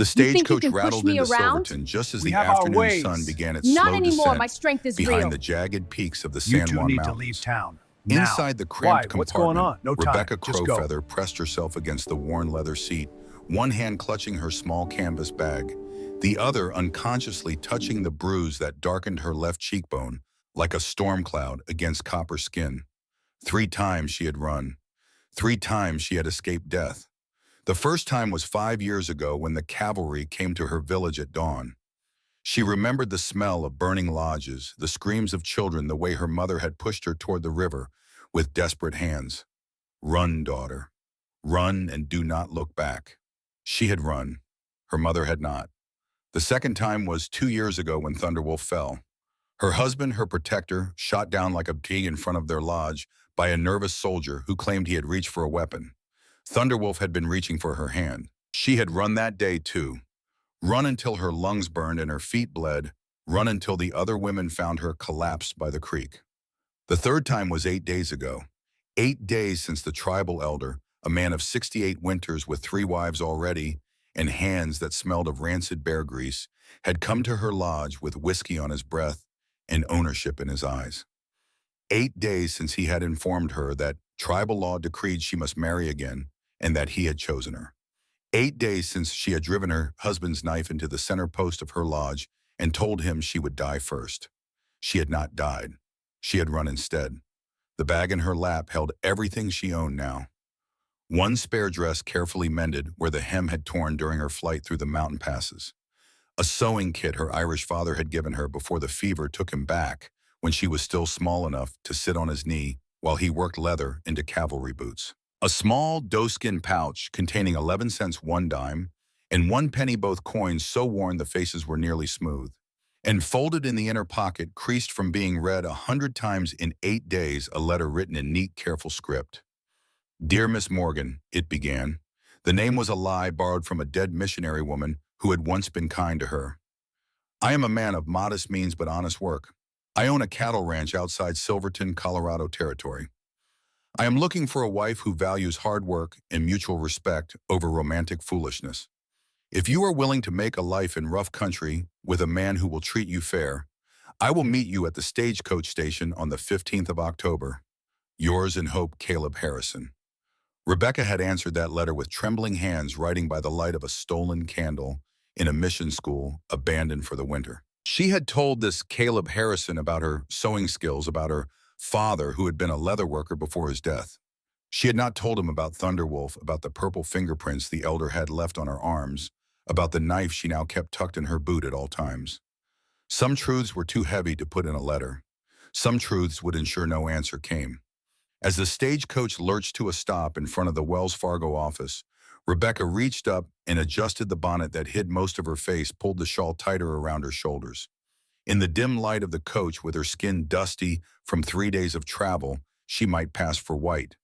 The You think you stagecoach can push rattled me into around? Silverton just as We the have our afternoon ways. sun began its Not slow anymore. My descent strength is behind real. the jagged peaks of the You San two Juan need to Mountains. leave town. Now. Inside the Why? cramped What's going compartment, on? No time. Rebecca Just go. Crowfeather pressed herself against the worn leather seat, one hand clutching her small canvas bag, the other unconsciously touching the bruise that darkened her left cheekbone like a storm cloud against copper skin. 3 times she had run. 3 times she had escaped death. The first time was 5 years ago when the cavalry came to her village at dawn. She remembered the smell of burning lodges, the screams of children, the way her mother had pushed her toward the river with desperate hands. Run, daughter. Run and do not look back. She had run. Her mother had not. The second time was 2 years ago when Thunderwolf fell. Her husband, her protector, shot down like a pig in front of their lodge by a nervous soldier who claimed he had reached for a weapon. Thunderwolf had been reaching for her hand. She had run that day too. Run until her lungs burned and her feet bled. Run until the other women found her collapsed by the creek. The third time was 8 days ago. 8 days since the tribal elder, a man of 68 winters with 3 wives already and hands that smelled of rancid bear grease, had come to her lodge with whiskey on his breath and ownership in his eyes. 8 days since he had informed her that tribal law decreed she must marry again and that he had chosen her. 8 days since she had driven her husband's knife into the center post of her lodge and told him she would die first. She had not died. She had run instead. The bag in her lap held everything she owned now. One spare dress carefully mended where the hem had torn during her flight through the mountain passes. A sewing kit her Irish father had given her before the fever took him back when she was still small enough to sit on his knee while he worked leather into cavalry boots. A small doeskin pouch containing 11 cents 1 dime and 1 penny, both coins so worn the faces were nearly smooth. And folded in the inner pocket, creased from being read 100 times in 8 days, a letter written in neat, careful script. Dear Miss Morgan, it began. The name was a lie borrowed from a dead missionary woman who had once been kind to her. I am a man of modest means but honest work. I own a cattle ranch outside Silverton, Colorado territory. I am looking for a wife who values hard work and mutual respect over romantic foolishness. If you are willing to make a life in rough country with a man who will treat you fair, I will meet you at the stagecoach station on the 15th of October. Yours in hope, Caleb Harrison. Rebecca had answered that letter with trembling hands, writing by the light of a stolen candle in a mission school abandoned for the winter. She had told this Caleb Harrison about her sewing skills, about her father who had been a leather worker before his death. She had not told him about Thunderwolf, about the purple fingerprints the elder had left on her arms, about the knife she now kept tucked in her boot at all times. Some truths were too heavy to put in a letter. Some truths would ensure no answer came. As the stagecoach lurched to a stop in front of the Wells Fargo office, Rebecca reached up and adjusted the bonnet that hid most of her face, pulled the shawl tighter around her shoulders. In the dim light of the coach, with her skin dusty from 3 days of travel, she might pass for white,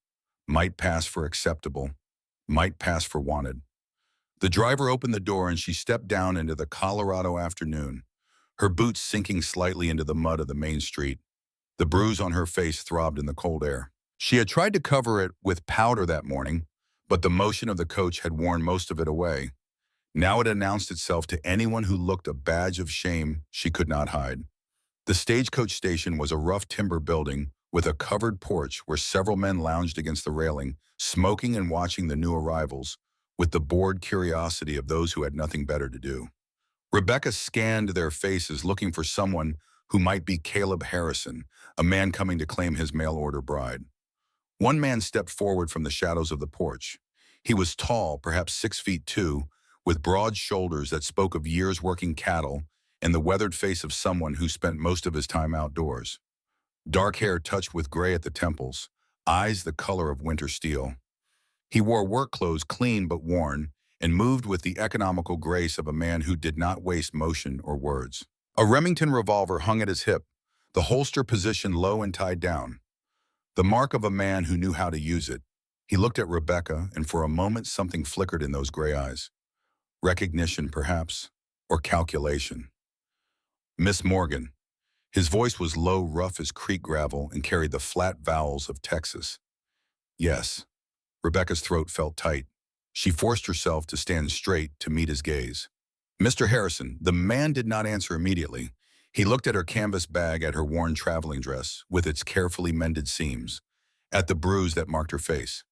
might pass for acceptable, might pass for wanted. The driver opened the door and she stepped down into the Colorado afternoon, her boots sinking slightly into the mud of the main street. The bruise on her face throbbed in the cold air. She had tried to cover it with powder that morning, but the motion of the coach had worn most of it away. Now it announced itself to anyone who looked a badge of shame she could not hide. The stagecoach station was a rough timber building with a covered porch where several men lounged against the railing, smoking and watching the new arrivals, with the bored curiosity of those who had nothing better to do. Rebecca scanned their faces, looking for someone who might be Caleb Harrison, a man coming to claim his mail-order bride. One man stepped forward from the shadows of the porch. He was tall, perhaps 6 feet 2, with broad shoulders that spoke of years working cattle and the weathered face of someone who spent most of his time outdoors. Dark hair touched with gray at the temples, eyes the color of winter steel. He wore work clothes clean but worn, and moved with the economical grace of a man who did not waste motion or words. A Remington revolver hung at his hip, the holster positioned low and tied down. The mark of a man who knew how to use it. He looked at Rebecca, and for a moment something flickered in those gray eyes. Recognition, perhaps, or calculation. Miss Morgan. His voice was low, rough as creek gravel, and carried the flat vowels of Texas. Yes. Rebecca's throat felt tight. She forced herself to stand straight to meet his gaze. Mr. Harrison, the man did not answer immediately. He looked at her canvas bag, at her worn traveling dress with its carefully mended seams, at the bruise that marked her face.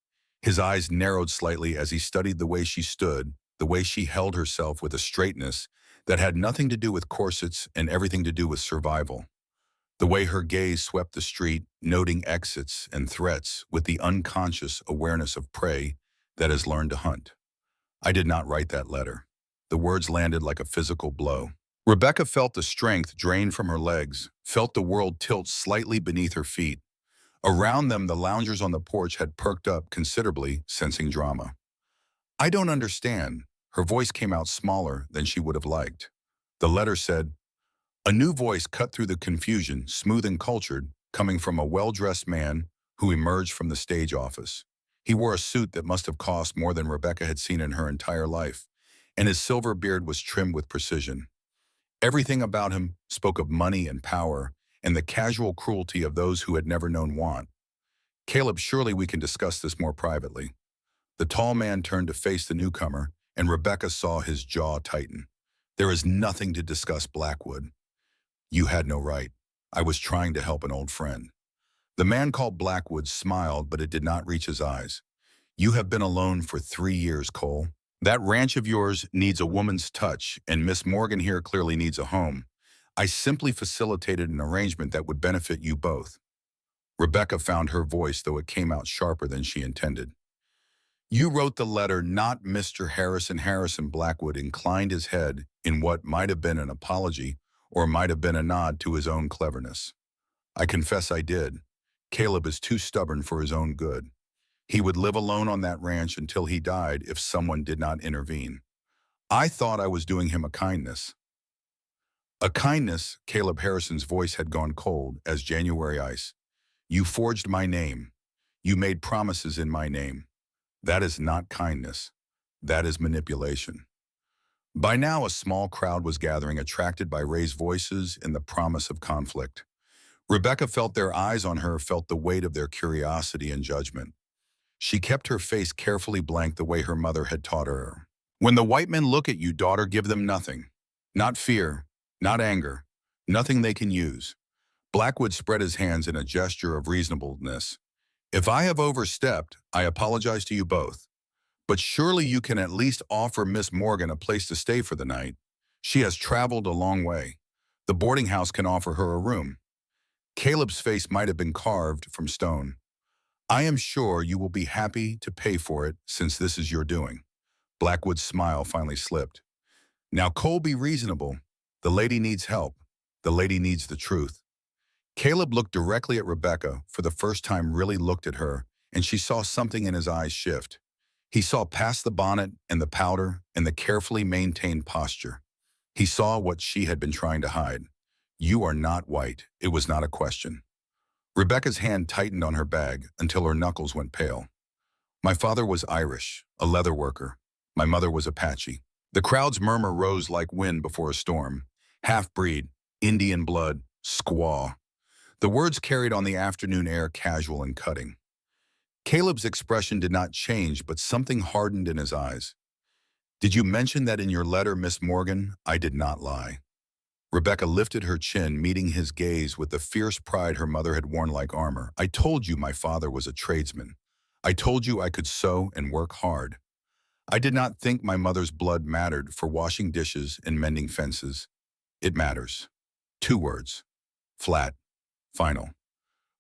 His eyes narrowed slightly as he studied the way she stood, the way she held herself with a straightness that had nothing to do with corsets and everything to do with survival. The way her gaze swept the street, noting exits and threats with the unconscious awareness of prey that has learned to hunt. I did not write that letter. The words landed like a physical blow. Rebecca felt the strength drain from her legs, felt the world tilt slightly beneath her feet. Around them, the loungers on the porch had perked up considerably, sensing drama. I don't understand. Her voice came out smaller than she would have liked. The letter said, a new voice cut through the confusion, smooth and cultured, coming from a well-dressed man who emerged from the stage office. He wore a suit that must have cost more than Rebecca had seen in her entire life, and his silver beard was trimmed with precision. Everything about him spoke of money and power and the casual cruelty of those who had never known want. Caleb, surely we can discuss this more privately. The tall man turned to face the newcomer, and Rebecca saw his jaw tighten. There is nothing to discuss, Blackwood. You had no right. I was trying to help an old friend. The man called Blackwood smiled, but it did not reach his eyes. You have been alone for 3 years, Cole. That ranch of yours needs a woman's touch, and Miss Morgan here clearly needs a home. I simply facilitated an arrangement that would benefit you both. Rebecca found her voice, though it came out sharper than she intended. You wrote the letter, not Mr. Harrison. Harrison Blackwood inclined his head in what might have been an apology or might have been a nod to his own cleverness. I confess I did. Caleb is too stubborn for his own good. He would live alone on that ranch until he died if someone did not intervene. I thought I was doing him a kindness. A kindness, Caleb Harrison's voice had gone cold as January ice. You forged my name. You made promises in my name. That is not kindness. That is manipulation. By now, a small crowd was gathering, attracted by raised voices and the promise of conflict. Rebecca felt their eyes on her, felt the weight of their curiosity and judgment. She kept her face carefully blank the way her mother had taught her. When the white men look at you, daughter, give them nothing. Not fear, not anger, nothing they can use. Blackwood spread his hands in a gesture of reasonableness. If I have overstepped, I apologize to you both. But surely you can at least offer Miss Morgan a place to stay for the night. She has traveled a long way. The boarding house can offer her a room. Caleb's face might have been carved from stone. I am sure you will be happy to pay for it since this is your doing. Blackwood's smile finally slipped. Now, Cole, be reasonable. The lady needs help. The lady needs the truth. Caleb looked directly at Rebecca, for the first time really looked at her, and she saw something in his eyes shift. He saw past the bonnet and the powder and the carefully maintained posture. He saw what she had been trying to hide. You are not white. It was not a question. Rebecca's hand tightened on her bag until her knuckles went pale. My father was Irish, a leather worker. My mother was Apache. The crowd's murmur rose like wind before a storm. Half-breed, Indian blood, squaw. The words carried on the afternoon air, casual and cutting. Caleb's expression did not change, but something hardened in his eyes. Did you mention that in your letter, Miss Morgan? I did not lie. Rebecca lifted her chin, meeting his gaze with the fierce pride her mother had worn like armor. I told you my father was a tradesman. I told you I could sew and work hard. I did not think my mother's blood mattered for washing dishes and mending fences. It matters. 2 words. Flat. Final.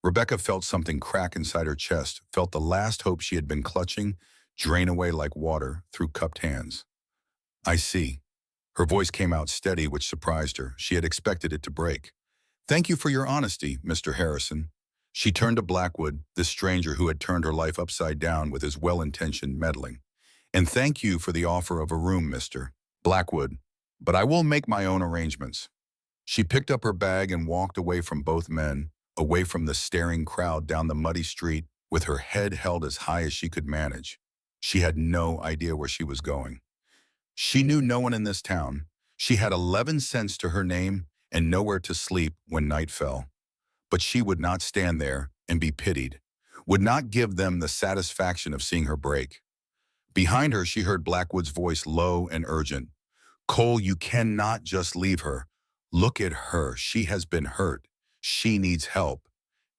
Rebecca felt something crack inside her chest, felt the last hope she had been clutching drain away like water through cupped hands. I see. Her voice came out steady, which surprised her. She had expected it to break. Thank you for your honesty, Mr. Harrison. She turned to Blackwood, this stranger who had turned her life upside down with his well-intentioned meddling. And thank you for the offer of a room, Mr. Blackwood. But I will make my own arrangements. She picked up her bag and walked away from both men, away from the staring crowd down the muddy street, with her head held as high as she could manage. She had no idea where she was going. She knew no one in this town. She had 11 cents to her name and nowhere to sleep when night fell. But she would not stand there and be pitied, would not give them the satisfaction of seeing her break. Behind her, she heard Blackwood's voice low and urgent. Cole, you cannot just leave her. Look at her. She has been hurt. She needs help.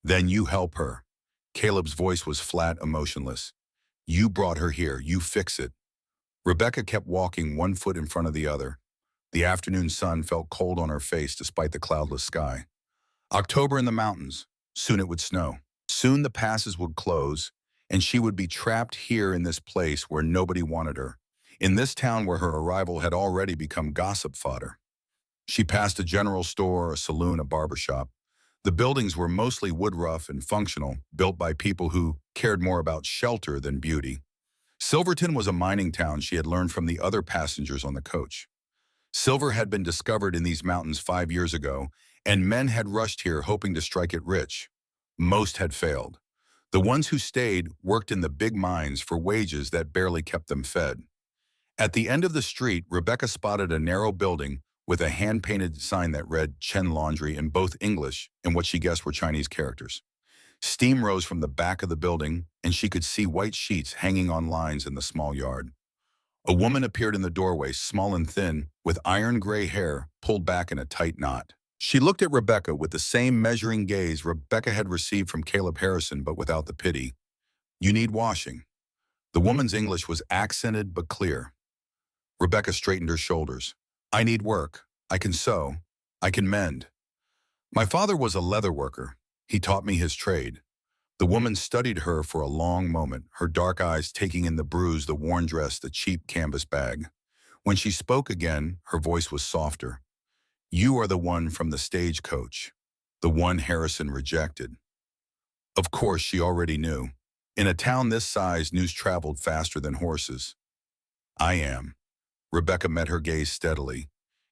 Then you help her. Caleb's voice was flat, emotionless. You brought her here. You fix it. Rebecca kept walking, one foot in front of the other. The afternoon sun felt cold on her face despite the cloudless sky. October in the mountains. Soon it would snow. Soon the passes would close, and she would be trapped here in this place where nobody wanted her, in this town where her arrival had already become gossip fodder. She passed a general store, a saloon, a barber shop. The buildings were mostly wood-rough and functional, built by people who cared more about shelter than beauty. Silverton was a mining town, she had learned from the other passengers on the coach. Silver had been discovered in these mountains 5 years ago, and men had rushed here hoping to strike it rich. Most had failed. The ones who stayed worked in the big mines for wages that barely kept them fed. At the end of the street, Rebecca spotted a narrow building with a hand-painted sign that read Chen Laundry in both English and what she guessed were Chinese characters. Steam rose from the back of the building, and she could see white sheets hanging on lines in the small yard. A woman appeared in the doorway, small and thin, with iron gray hair pulled back in a tight knot. She looked at Rebecca with the same measuring gaze Rebecca had received from Caleb Harrison, but without the pity. You need washing. The woman's English was accented but clear. Rebecca straightened her shoulders. I need work. I can sew. I can mend. My father was a leather worker. He taught me his trade. The woman studied her for a long moment, her dark eyes taking in the bruise, the worn dress, the cheap canvas bag. When she spoke again, her voice was softer. You are the one from the stagecoach, the one Harrison rejected. Of course, she already knew. In a town this size, news traveled faster than horses. I am. Rebecca met her gaze steadily.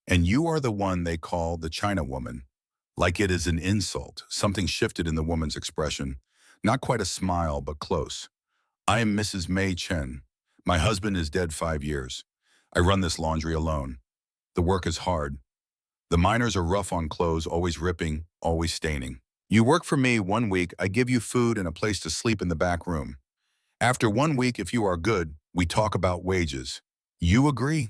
And you are the one they call the China woman. Like it is an insult. Something shifted in the woman's expression. Not quite a smile, but close. I am Mrs. Mei Chen. My husband is dead 5 years. I run this laundry alone. The work is hard. The miners are rough on clothes, always ripping, always staining. You work for me 1 week, I give you food and a place to sleep in the back room. After 1 week, if you are good, we talk about wages. You agree?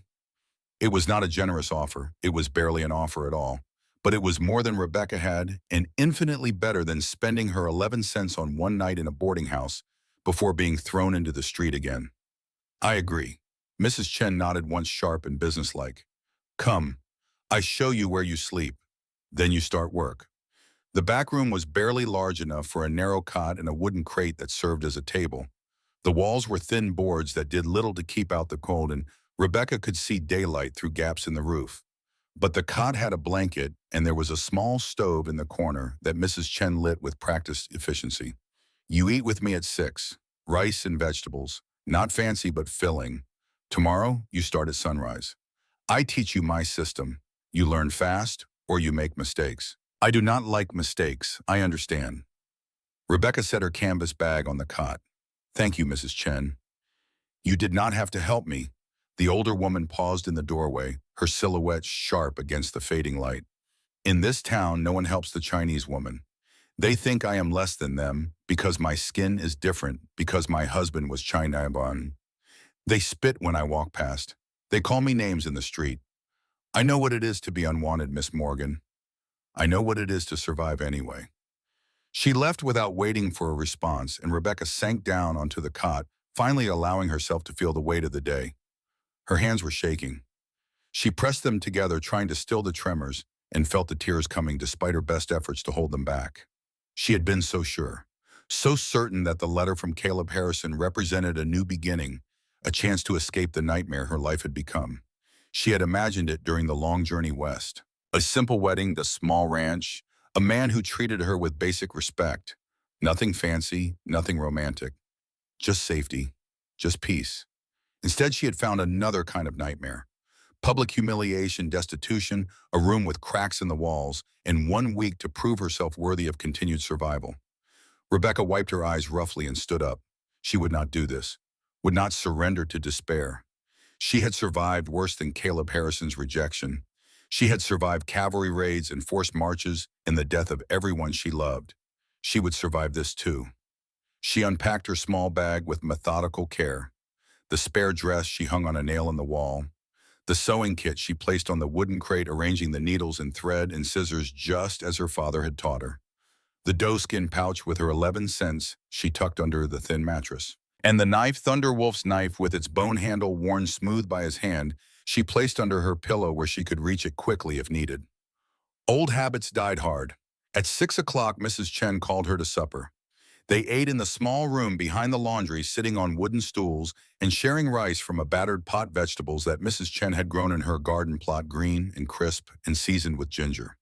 It was not a generous offer. It was barely an offer at all. But it was more than Rebecca had, and infinitely better than spending her 11 cents on one night in a boarding house before being thrown into the street again. I agree. Mrs. Chen nodded once, sharp and businesslike. Come, I show you where you sleep. Then you start work. The back room was barely large enough for a narrow cot and a wooden crate that served as a table. The walls were thin boards that did little to keep out the cold, and Rebecca could see daylight through gaps in the roof. But the cot had a blanket, and there was a small stove in the corner that Mrs. Chen lit with practiced efficiency. You eat with me at 6. Rice and vegetables. Not fancy, but filling. Tomorrow, you start at sunrise. I teach you my system. You learn fast, or you make mistakes. I do not like mistakes, I understand. Rebecca set her canvas bag on the cot. Thank you, Mrs. Chen. You did not have to help me. The older woman paused in the doorway, her silhouette sharp against the fading light. In this town, no one helps the Chinese woman. They think I am less than them because my skin is different, because my husband was China-born. They spit when I walk past. They call me names in the street. I know what it is to be unwanted, Miss Morgan. I know what it is to survive anyway. She left without waiting for a response, and Rebecca sank down onto the cot, finally allowing herself to feel the weight of the day. Her hands were shaking. She pressed them together, trying to still the tremors, and felt the tears coming despite her best efforts to hold them back. She had been so sure, so certain that the letter from Caleb Harrison represented a new beginning, a chance to escape the nightmare her life had become. She had imagined it during the long journey west. A simple wedding, the small ranch, a man who treated her with basic respect. Nothing fancy, nothing romantic. Just safety, just peace. Instead, she had found another kind of nightmare. Public humiliation, destitution, a room with cracks in the walls, and 1 week to prove herself worthy of continued survival. Rebecca wiped her eyes roughly and stood up. She would not do this, would not surrender to despair. She had survived worse than Caleb Harrison's rejection. She had survived cavalry raids and forced marches and the death of everyone she loved. She would survive this too. She unpacked her small bag with methodical care. the spare dress she hung on a nail in the wall, the sewing kit she placed on the wooden crate, arranging the needles and thread and scissors just as her father had taught her, the doeskin pouch with her 11 cents she tucked under the thin mattress, and the knife, Thunderwolf's knife with its bone handle worn smooth by his hand, she placed under her pillow where she could reach it quickly if needed. Old habits died hard. At 6 o'clock, Mrs. Chen called her to supper. They ate in the small room behind the laundry, sitting on wooden stools and sharing rice from a battered pot, vegetables that Mrs. Chen had grown in her garden plot, green and crisp and seasoned with ginger.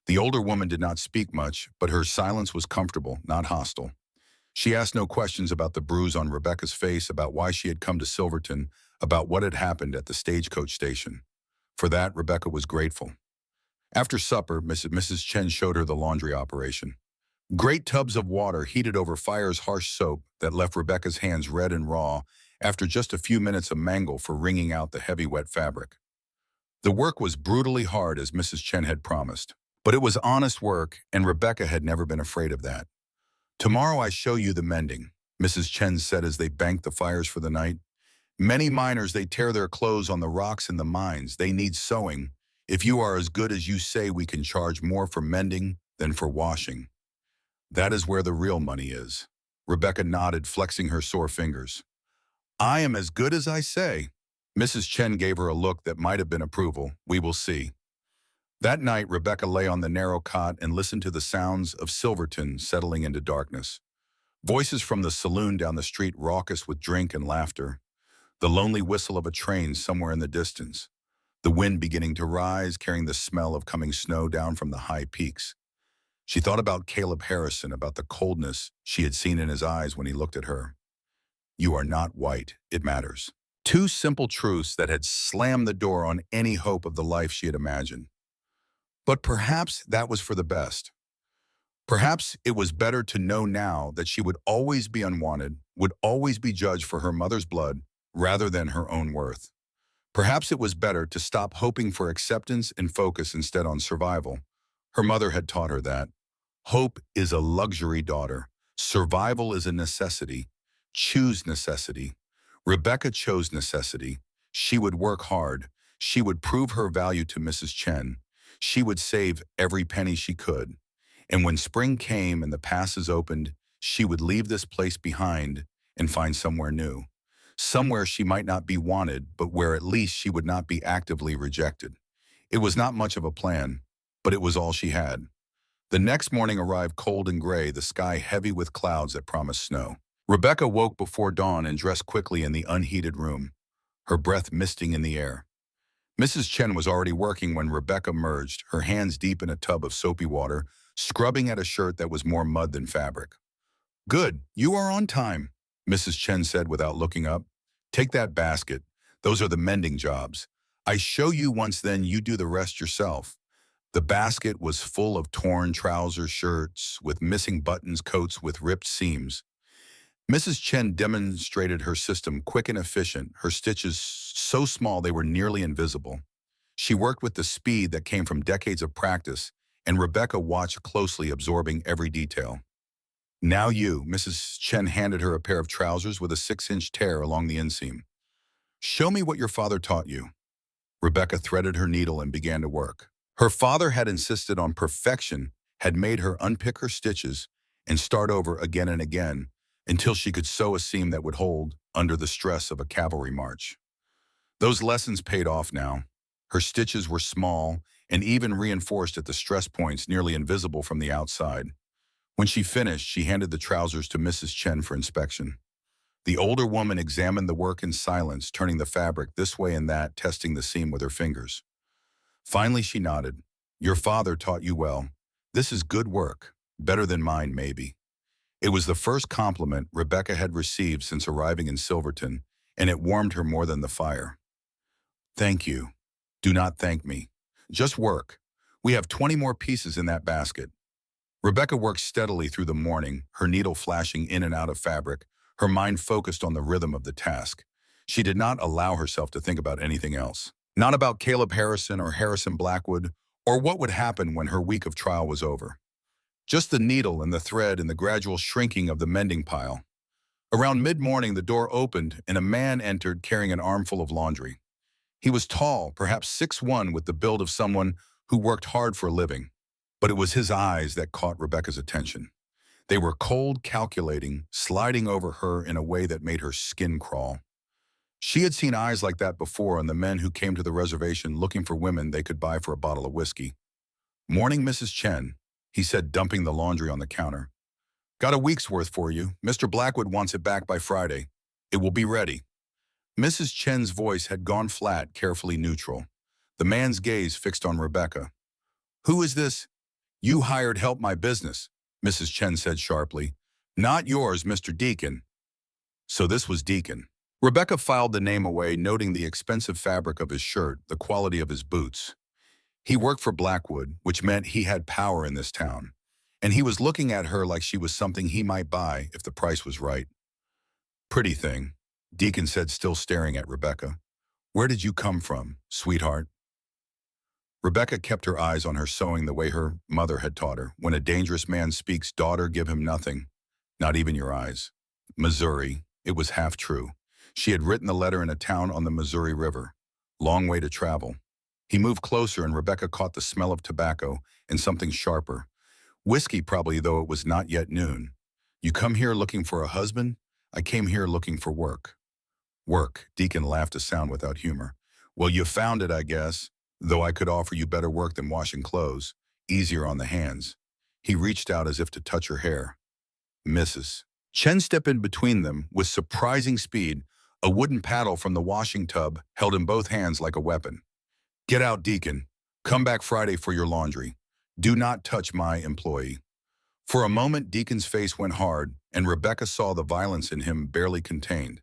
The older woman did not speak much, but her silence was comfortable, not hostile. She asked no questions about the bruise on Rebecca's face, about why she had come to Silverton, about what had happened at the stagecoach station. For that, Rebecca was grateful. After supper, Mrs. Chen showed her the laundry operation. Great tubs of water heated over fire's harsh soap that left Rebecca's hands red and raw after just a few minutes of mangle for wringing out the heavy, wet fabric. The work was brutally hard, as Mrs. Chen had promised. But it was honest work, and Rebecca had never been afraid of that. "Tomorrow I show you the mending," Mrs. Chen said as they banked the fires for the night. "Many miners, they tear their clothes on the rocks in the mines. They need sewing. If you are as good as you say, we can charge more for mending than for washing. That is where the real money is." Rebecca nodded, flexing her sore fingers. "I am as good as I say." Mrs. Chen gave her a look that might have been approval. "We will see." That night, Rebecca lay on the narrow cot and listened to the sounds of Silverton settling into darkness. Voices from the saloon down the street, raucous with drink and laughter. The lonely whistle of a train somewhere in the distance. The wind beginning to rise, carrying the smell of coming snow down from the high peaks. She thought about Caleb Harrison, about the coldness she had seen in his eyes when he looked at her. "You are not white, it matters." Two simple truths that had slammed the door on any hope of the life she had imagined. But perhaps that was for the best. Perhaps it was better to know now that she would always be unwanted, would always be judged for her mother's blood rather than her own worth. Perhaps it was better to stop hoping for acceptance and focus instead on survival. Her mother had taught her that. Hope is a luxury, daughter. Survival is a necessity. Choose necessity. Rebecca chose necessity. She would work hard. She would prove her value to Mrs. Chen. She would save every penny she could. And when spring came and the passes opened, she would leave this place behind and find somewhere new. Somewhere she might not be wanted, but where at least she would not be actively rejected. It was not much of a plan, but it was all she had. The next morning arrived cold and gray, the sky heavy with clouds that promised snow. Rebecca woke before dawn and dressed quickly in the unheated room, her breath misting in the air. Mrs. Chen was already working when Rebecca emerged, her hands deep in a tub of soapy water, scrubbing at a shirt that was more mud than fabric. "Good, you are on time," Mrs. Chen said without looking up. "Take that basket. Those are the mending jobs. I show you once, then you do the rest yourself." The basket was full of torn trousers, shirts with missing buttons, coats with ripped seams. Mrs. Chen demonstrated her system, quick and efficient, her stitches so small they were nearly invisible. She worked with the speed that came from decades of practice, and Rebecca watched closely, absorbing every detail. "Now you," Mrs. Chen handed her a pair of trousers with a 6-inch tear along the inseam. "Show me what your father taught you." Rebecca threaded her needle and began to work. Her father had insisted on perfection, had made her unpick her stitches and start over again and again, until she could sew a seam that would hold under the stress of a cavalry march. Those lessons paid off now. Her stitches were small and even reinforced at the stress points, nearly invisible from the outside. When she finished, she handed the trousers to Mrs. Chen for inspection. The older woman examined the work in silence, turning the fabric this way and that, testing the seam with her fingers. Finally, she nodded. "Your father taught you well. This is good work, better than mine, maybe." It was the first compliment Rebecca had received since arriving in Silverton, and it warmed her more than the fire. "Thank you. Do not thank me. Just work. We have 20 more pieces in that basket." Rebecca worked steadily through the morning, her needle flashing in and out of fabric, her mind focused on the rhythm of the task. She did not allow herself to think about anything else. Not about Caleb Harrison or Harrison Blackwood, or what would happen when her week of trial was over. Just the needle and the thread and the gradual shrinking of the mending pile. Around mid-morning, the door opened and a man entered carrying an armful of laundry. He was tall, perhaps 6'1", with the build of someone who worked hard for a living. But it was his eyes that caught Rebecca's attention. They were cold, calculating, sliding over her in a way that made her skin crawl. She had seen eyes like that before on the men who came to the reservation looking for women they could buy for a bottle of whiskey. "Morning, Mrs. Chen," he said, dumping the laundry on the counter. "Got a week's worth for you. Mr. Blackwood wants it back by Friday. It will be ready." Mrs. Chen's voice had gone flat, carefully neutral. The man's gaze fixed on Rebecca. "Who is this?" "You hired help my business," Mrs. Chen said sharply. "Not yours, Mr. Deacon." So this was Deacon. Rebecca filed the name away, noting the expensive fabric of his shirt, the quality of his boots. He worked for Blackwood, which meant he had power in this town. And he was looking at her like she was something he might buy if the price was right. "Pretty thing," Deacon said, still staring at Rebecca. "Where did you come from, sweetheart?" Rebecca kept her eyes on her sewing the way her mother had taught her. "When a dangerous man speaks, daughter, give him nothing, not even your eyes." Missouri. It was half true. She had written the letter in a town on the Missouri River. Long way to travel. He moved closer and Rebecca caught the smell of tobacco and something sharper. Whiskey probably, though it was not yet noon. "You come here looking for a husband? I came here looking for work." "Work," Deacon laughed, a sound without humor. "Well, you found it, I guess, though I could offer you better work than washing clothes, easier on the hands." He reached out as if to touch her hair. "Mrs. Chen stepped in between them with surprising speed, a wooden paddle from the washing tub held in both hands like a weapon. "Get out, Deacon. Come back Friday for your laundry. Do not touch my employee." For a moment, Deacon's face went hard, and Rebecca saw the violence in him barely contained.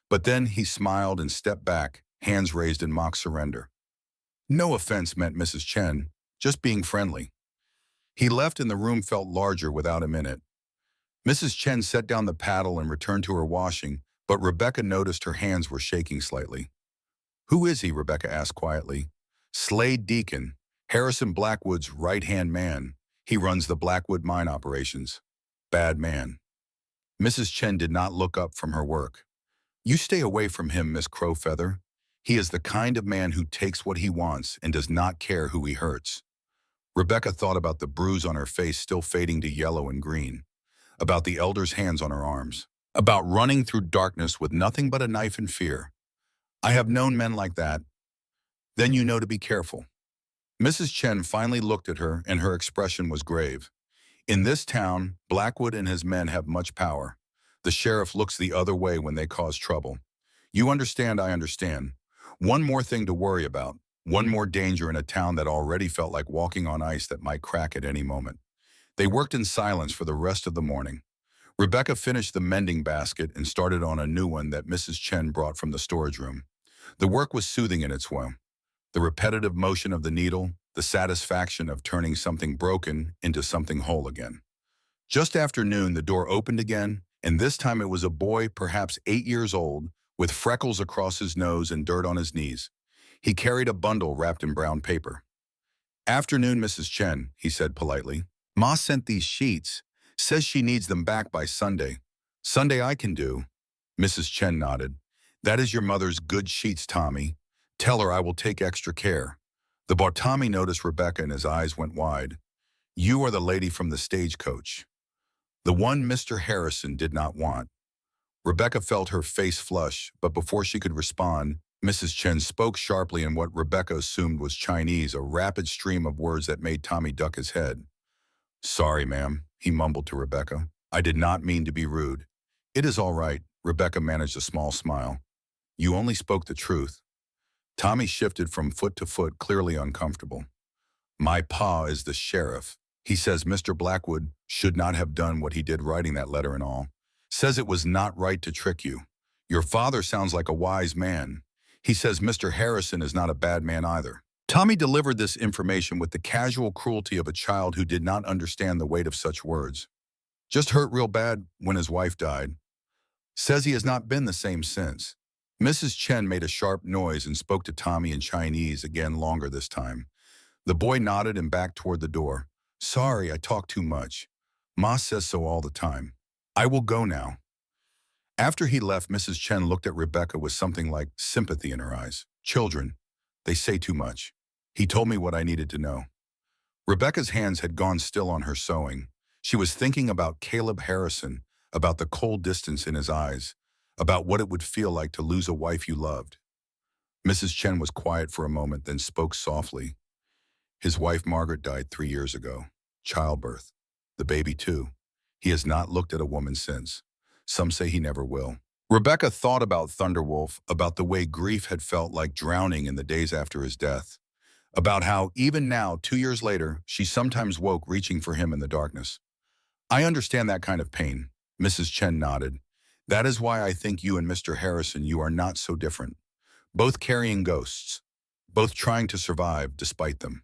But then he smiled and stepped back, hands raised in mock surrender. "No offense," meant Mrs. Chen, "just being friendly." He left and the room felt larger without him in it. Mrs. Chen set down the paddle and returned to her washing, but Rebecca noticed her hands were shaking slightly. "Who is he?" Rebecca asked quietly. "Slade Deacon, Harrison Blackwood's right-hand man. He runs the Blackwood mine operations. Bad man." Mrs. Chen did not look up from her work. "You stay away from him, Miss Crowfeather. He is the kind of man who takes what he wants and does not care who he hurts." Rebecca thought about the bruise on her face still fading to yellow and green, about the elder's hands on her arms, about running through darkness with nothing but a knife and fear. "I have known men like that." "Then you know to be careful." Mrs. Chen finally looked at her, and her expression was grave. "In this town, Blackwood and his men have much power. The sheriff looks the other way when they cause trouble. You understand, I understand. One more thing to worry about, one more danger in a town that already felt like walking on ice that might crack at any moment." They worked in silence for the rest of the morning. Rebecca finished the mending basket and started on a new one that Mrs. Chen brought from the storage room. The work was soothing in its way. The repetitive motion of the needle, the satisfaction of turning something broken into something whole again. Just after noon, the door opened again, and this time it was a boy, perhaps 8 years old, with freckles across his nose and dirt on his knees. He carried a bundle wrapped in brown paper. "Afternoon, Mrs. Chen," he said politely. "Ma sent these sheets. Says she needs them back by Sunday." "Sunday I can do." Mrs. Chen nodded. "That is your mother's good sheets, Tommy. Tell her I will take extra care." The bar Tommy noticed Rebecca and his eyes went wide. "You are the lady from the stagecoach. The one Mr. Harrison did not want." Rebecca felt her face flush, but before she could respond, Mrs. Chen spoke sharply in what Rebecca assumed was Chinese, a rapid stream of words that made Tommy duck his head. "Sorry, ma'am," he mumbled to Rebecca. "I did not mean to be rude." "It is all right," Rebecca managed a small smile. "You only spoke the truth." Tommy shifted from foot to foot, clearly uncomfortable. "My pa is the sheriff. He says Mr. Blackwood should not have done what he did, writing that letter and all. Says it was not right to trick you. Your father sounds like a wise man. He says Mr. Harrison is not a bad man either." Tommy delivered this information with the casual cruelty of a child who did not understand the weight of such words. "Just hurt real bad when his wife died. Says he has not been the same since." Mrs. Chen made a sharp noise and spoke to Tommy in Chinese, again longer this time. The boy nodded and backed toward the door. "Sorry, I talk too much. Ma says so all the time. I will go now." After he left, Mrs. Chen looked at Rebecca with something like sympathy in her eyes. Children, they say too much. He told me what I needed to know. Rebecca's hands had gone still on her sewing. She was thinking about Caleb Harrison, about the cold distance in his eyes, about what it would feel like to lose a wife you loved. Mrs. Chen was quiet for a moment, then spoke softly. His wife Margaret died 3 years ago. Childbirth. The baby too. He has not looked at a woman since. Some say he never will. Rebecca thought about Thunderwolf, about the way grief had felt like drowning in the days after his death, about how, even now, 2 years later, she sometimes woke reaching for him in the darkness. I understand that kind of pain. Mrs. Chen nodded. That is why I think you and Mr. Harrison, you are not so different. Both carrying ghosts. Both trying to survive despite them.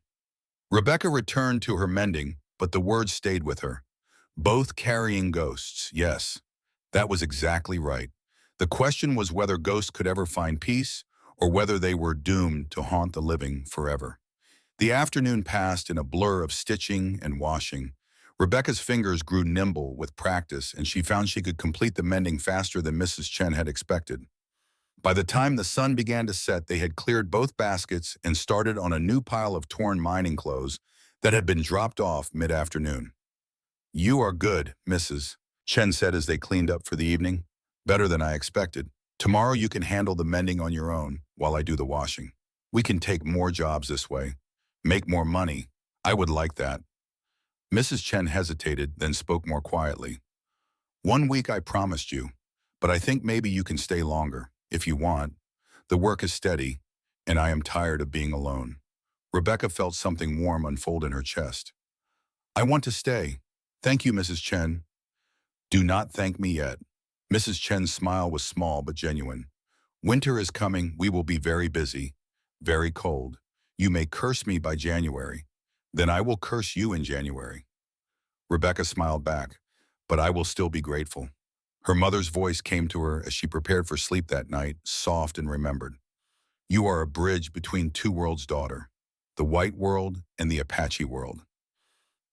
Rebecca returned to her mending, but the words stayed with her. Both carrying ghosts, yes. That was exactly right. The question was whether ghosts could ever find peace, or whether they were doomed to haunt the living forever. The afternoon passed in a blur of stitching and washing. Rebecca's fingers grew nimble with practice, and she found she could complete the mending faster than Mrs. Chen had expected. By the time the sun began to set, they had cleared both baskets and started on a new pile of torn mining clothes that had been dropped off mid-afternoon. You are good, Mrs. Chen said as they cleaned up for the evening. Better than I expected. Tomorrow you can handle the mending on your own while I do the washing. We can take more jobs this way. Make more money. I would like that. Mrs. Chen hesitated, then spoke more quietly. 1 week I promised you, but I think maybe you can stay longer, if you want. The work is steady, and I am tired of being alone. Rebecca felt something warm unfold in her chest. I want to stay. Thank you, Mrs. Chen. Do not thank me yet. Mrs. Chen's smile was small but genuine. Winter is coming. We will be very busy, very cold. You may curse me by January. Then I will curse you in January. Rebecca smiled back, but I will still be grateful. Her mother's voice came to her as she prepared for sleep that night, soft and remembered. You are a bridge between two worlds, daughter, the white world and the Apache world.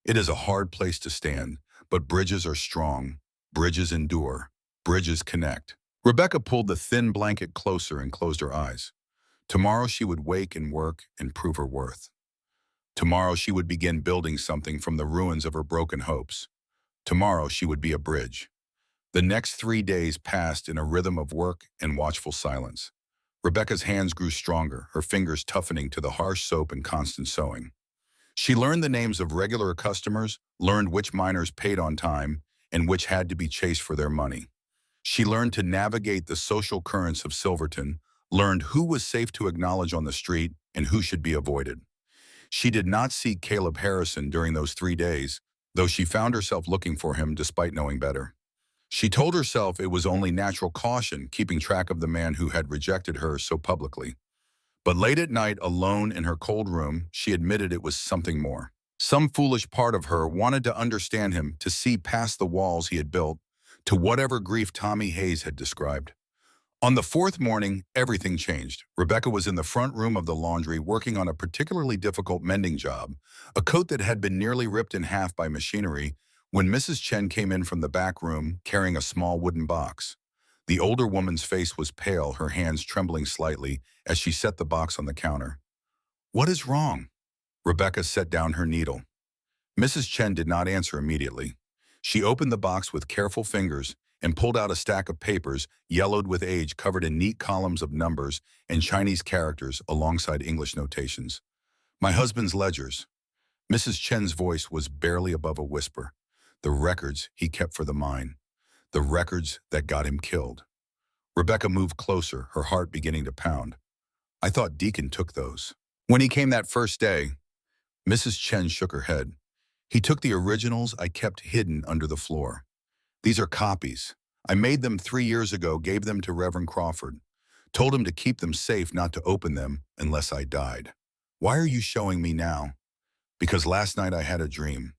It is a hard place to stand, but bridges are strong, bridges endure, bridges connect. Rebecca pulled the thin blanket closer and closed her eyes. Tomorrow she would wake and work and prove her worth. Tomorrow she would begin building something from the ruins of her broken hopes. Tomorrow she would be a bridge. The next 3 days passed in a rhythm of work and watchful silence. Rebecca's hands grew stronger, her fingers toughening to the harsh soap and constant sewing. She learned the names of regular customers, learned which miners paid on time, and which had to be chased for their money. She learned to navigate the social currents of Silverton, learned who was safe to acknowledge on the street and who should be avoided. She did not see Caleb Harrison during those 3 days, though she found herself looking for him despite knowing better. She told herself it was only natural caution keeping track of the man who had rejected her so publicly. But late at night, alone in her cold room, she admitted it was something more. Some foolish part of her wanted to understand him, to see past the walls he had built, to whatever grief Tommy Hayes had described. On the fourth morning, everything changed. Rebecca was in the front room of the laundry working on a particularly difficult mending job, a coat that had been nearly ripped in half by machinery, when Mrs. Chen came in from the back room carrying a small wooden box. The older woman's face was pale, her hands trembling slightly as she set the box on the counter. What is wrong? Rebecca set down her needle. Mrs. Chen did not answer immediately. She opened the box with careful fingers and pulled out a stack of papers, yellowed with age, covered in neat columns of numbers and Chinese characters alongside English notations. My husband's ledgers. Mrs. Chen's voice was barely above a whisper. The records he kept for the mine. The records that got him killed. Rebecca moved closer, her heart beginning to pound. I thought Deacon took those. When he came that first day, Mrs. Chen shook her head. He took the originals I kept hidden under the floor. These are copies. I made them 3 years ago, gave them to Reverend Crawford. Told him to keep them safe, not to open them unless I died. Why are you showing me now? Because last night I had a dream.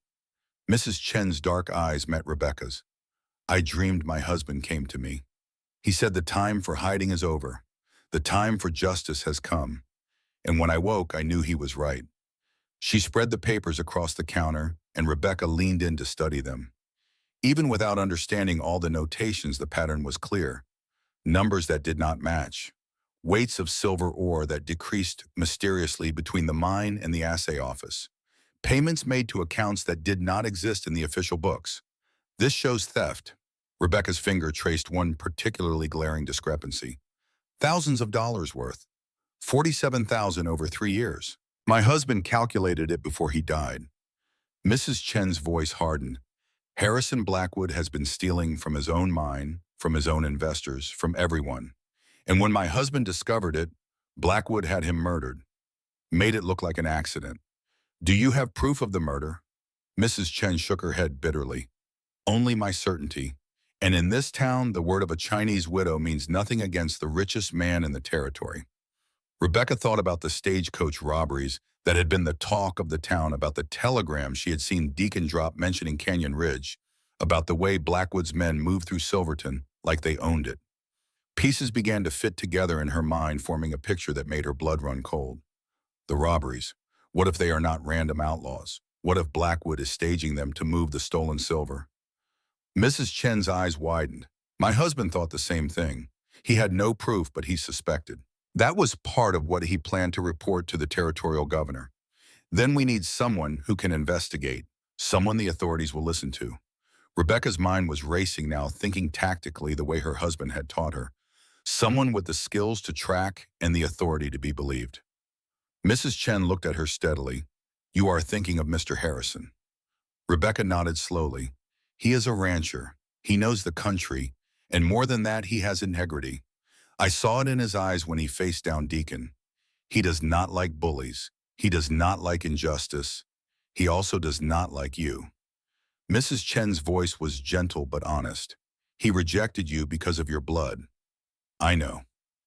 Mrs. Chen's dark eyes met Rebecca's. I dreamed my husband came to me. He said the time for hiding is over. The time for justice has come. And when I woke, I knew he was right. She spread the papers across the counter, and Rebecca leaned in to study them. Even without understanding all the notations, the pattern was clear. Numbers that did not match. Weights of silver ore that decreased mysteriously between the mine and the assay office. Payments made to accounts that did not exist in the official books. This shows theft. Rebecca's finger traced one particularly glaring discrepancy. Thousands of dollars worth. 47,000 over 3 years. My husband calculated it before he died. Mrs. Chen's voice hardened. Harrison Blackwood has been stealing from his own mine, from his own investors, from everyone. And when my husband discovered it, Blackwood had him murdered. Made it look like an accident. Do you have proof of the murder? Mrs. Chen shook her head bitterly. Only my certainty. And in this town, the word of a Chinese widow means nothing against the richest man in the territory. Rebecca thought about the stagecoach robberies that had been the talk of the town, about the telegram she had seen Deacon drop mentioning Canyon Ridge, about the way Blackwood's men moved through Silverton like they owned it. Pieces began to fit together in her mind, forming a picture that made her blood run cold. The robberies. What if they are not random outlaws? What if Blackwood is staging them to move the stolen silver? Mrs. Chen's eyes widened. My husband thought the same thing. He had no proof, but he suspected. That was part of what he planned to report to the territorial governor. Then we need someone who can investigate, someone the authorities will listen to. Rebecca's mind was racing now, thinking tactically the way her husband had taught her. Someone with the skills to track and the authority to be believed. Mrs. Chen looked at her steadily. You are thinking of Mr. Harrison. Rebecca nodded slowly. He is a rancher. He knows the country, and more than that, he has integrity. I saw it in his eyes when he faced down Deacon. He does not like bullies. He does not like injustice. He also does not like you. Mrs. Chen's voice was gentle but honest. He rejected you because of your blood. I know.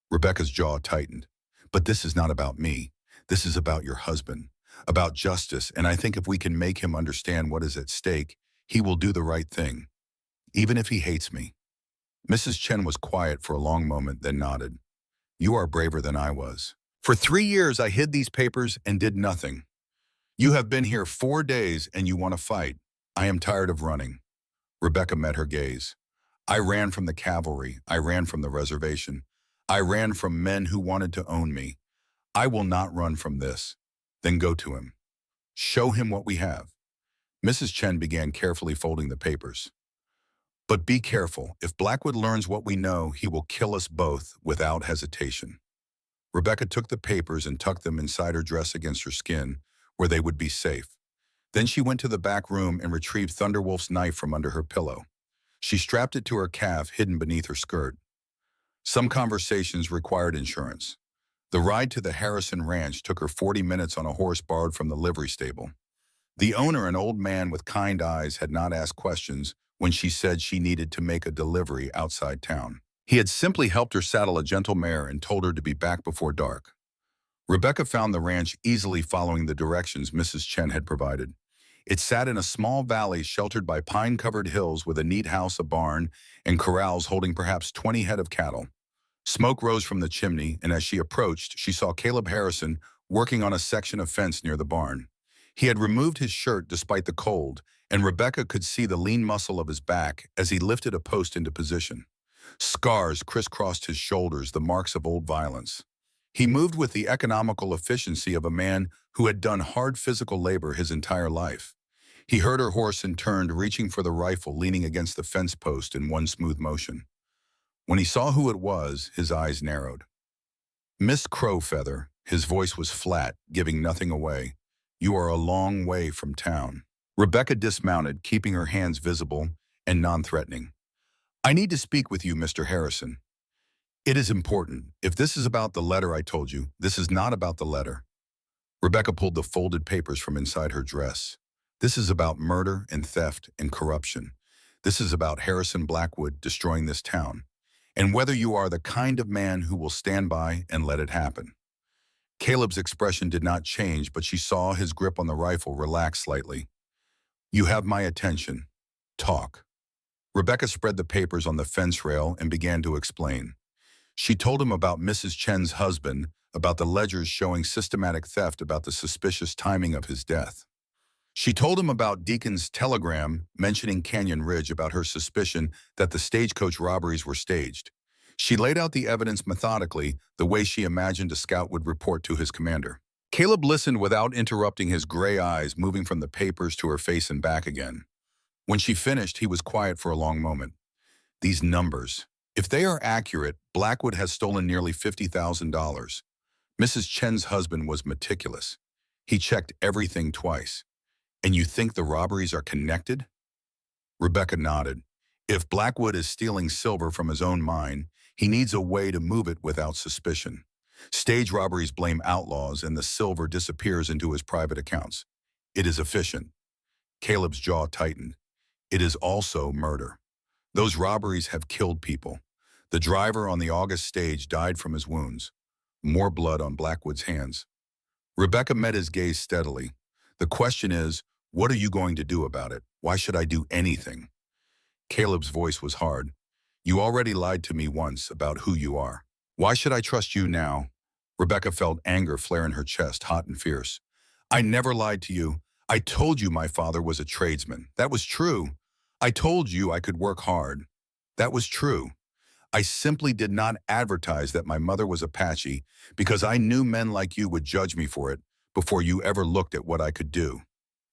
Rebecca's jaw tightened. But this is not about me. This is about your husband, about justice, and I think if we can make him understand what is at stake, he will do the right thing, even if he hates me. Mrs. Chen was quiet for a long moment, then nodded. You are braver than I was. For 3 years I hid these papers and did nothing. You have been here 4 days and you want to fight. I am tired of running. Rebecca met her gaze. I ran from the cavalry. I ran from the reservation. I ran from men who wanted to own me. I will not run from this. Then go to him. Show him what we have. Mrs. Chen began carefully folding the papers. But be careful. If Blackwood learns what we know, he will kill us both without hesitation. Rebecca took the papers and tucked them inside her dress against her skin, where they would be safe. Then she went to the back room and retrieved Thunderwolf's knife from under her pillow. She strapped it to her calf, hidden beneath her skirt. Some conversations required insurance. The ride to the Harrison Ranch took her 40 minutes on a horse borrowed from the livery stable. The owner, an old man with kind eyes, had not asked questions when she said she needed to make a delivery outside town. He had simply helped her saddle a gentle mare and told her to be back before dark. Rebecca found the ranch easily, following the directions Mrs. Chen had provided. It sat in a small valley sheltered by pine-covered hills with a neat house, a barn, and corrals holding perhaps 20 head of cattle. Smoke rose from the chimney, and as she approached, she saw Caleb Harrison working on a section of fence near the barn. He had removed his shirt despite the cold, and Rebecca could see the lean muscle of his back as he lifted a post into position. Scars crisscrossed his shoulders, the marks of old violence. He moved with the economical efficiency of a man who had done hard physical labor his entire life. He heard her horse and turned, reaching for the rifle leaning against the fence post in one smooth motion. When he saw who it was, his eyes narrowed. Miss Crowfeather, his voice was flat, giving nothing away. You are a long way from town. Rebecca dismounted, keeping her hands visible and non-threatening. I need to speak with you, Mr. Harrison. It is important. If this is about the letter I told you, this is not about the letter. Rebecca pulled the folded papers from inside her dress. This is about murder and theft and corruption. This is about Harrison Blackwood destroying this town, and whether you are the kind of man who will stand by and let it happen. Caleb's expression did not change, but she saw his grip on the rifle relax slightly. You have my attention. Talk. Rebecca spread the papers on the fence rail and began to explain. She told him about Mrs. Chen's husband, about the ledgers showing systematic theft, about the suspicious timing of his death. She told him about Deacon's telegram mentioning Canyon Ridge about her suspicion that the stagecoach robberies were staged. She laid out the evidence methodically, the way she imagined a scout would report to his commander. Caleb listened without interrupting, his gray eyes moving from the papers to her face and back again. When she finished, he was quiet for a long moment. These numbers. If they are accurate, Blackwood has stolen nearly $50,000. Mrs. Chen's husband was meticulous. He checked everything twice. And you think the robberies are connected? Rebecca nodded. If Blackwood is stealing silver from his own mine, he needs a way to move it without suspicion. Stage robberies blame outlaws and the silver disappears into his private accounts. It is efficient. Caleb's jaw tightened. It is also murder. Those robberies have killed people. The driver on the August stage died from his wounds. More blood on Blackwood's hands. Rebecca met his gaze steadily. The question is, what are you going to do about it? Why should I do anything? Caleb's voice was hard. You already lied to me once about who you are. Why should I trust you now? Rebecca felt anger flare in her chest, hot and fierce. I never lied to you. I told you my father was a tradesman. That was true. I told you I could work hard. That was true. I simply did not advertise that my mother was Apache because I knew men like you would judge me for it before you ever looked at what I could do.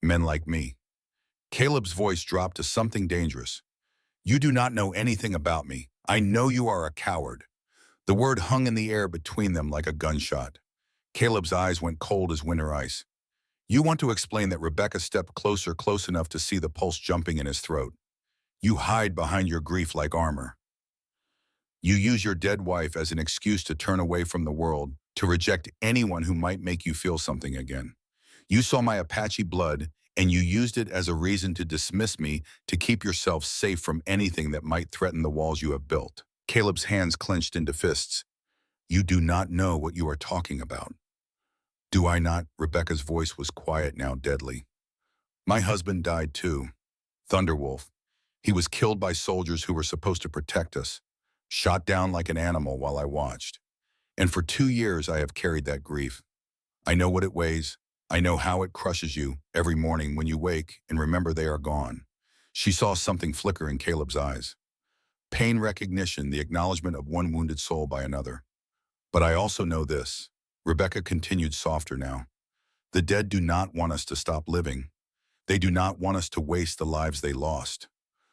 Men like me. Caleb's voice dropped to something dangerous. You do not know anything about me. I know you are a coward. The word hung in the air between them like a gunshot. Caleb's eyes went cold as winter ice. You want to explain that Rebecca stepped closer, close enough to see the pulse jumping in his throat. You hide behind your grief like armor. You use your dead wife as an excuse to turn away from the world, to reject anyone who might make you feel something again. You saw my Apache blood, and you used it as a reason to dismiss me, to keep yourself safe from anything that might threaten the walls you have built. Caleb's hands clenched into fists. You do not know what you are talking about. Do I not? Rebecca's voice was quiet now, deadly. My husband died too. Thunderwolf. He was killed by soldiers who were supposed to protect us, shot down like an animal while I watched. And for 2 years I have carried that grief. I know what it weighs. I know how it crushes you every morning when you wake and remember they are gone. She saw something flicker in Caleb's eyes. Pain recognition, the acknowledgement of one wounded soul by another. But I also know this. Rebecca continued softer now. The dead do not want us to stop living. They do not want us to waste the lives they lost.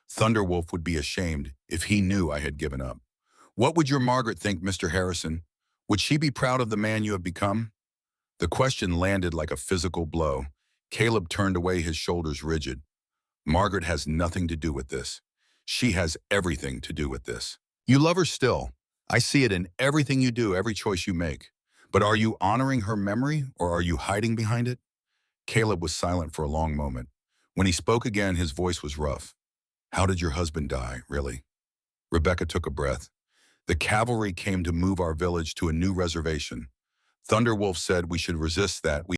Thunderwolf would be ashamed if he knew I had given up. What would your Margaret think, Mr. Harrison? Would she be proud of the man you have become? The question landed like a physical blow. Caleb turned away, his shoulders rigid. Margaret has nothing to do with this. She has everything to do with this. You love her still. I see it in everything you do, every choice you make. But are you honoring her memory, or are you hiding behind it? Caleb was silent for a long moment. When he spoke again, his voice was rough. How did your husband die, really? Rebecca took a breath. The cavalry came to move our village to a new reservation. Thunderwolf said we should resist that.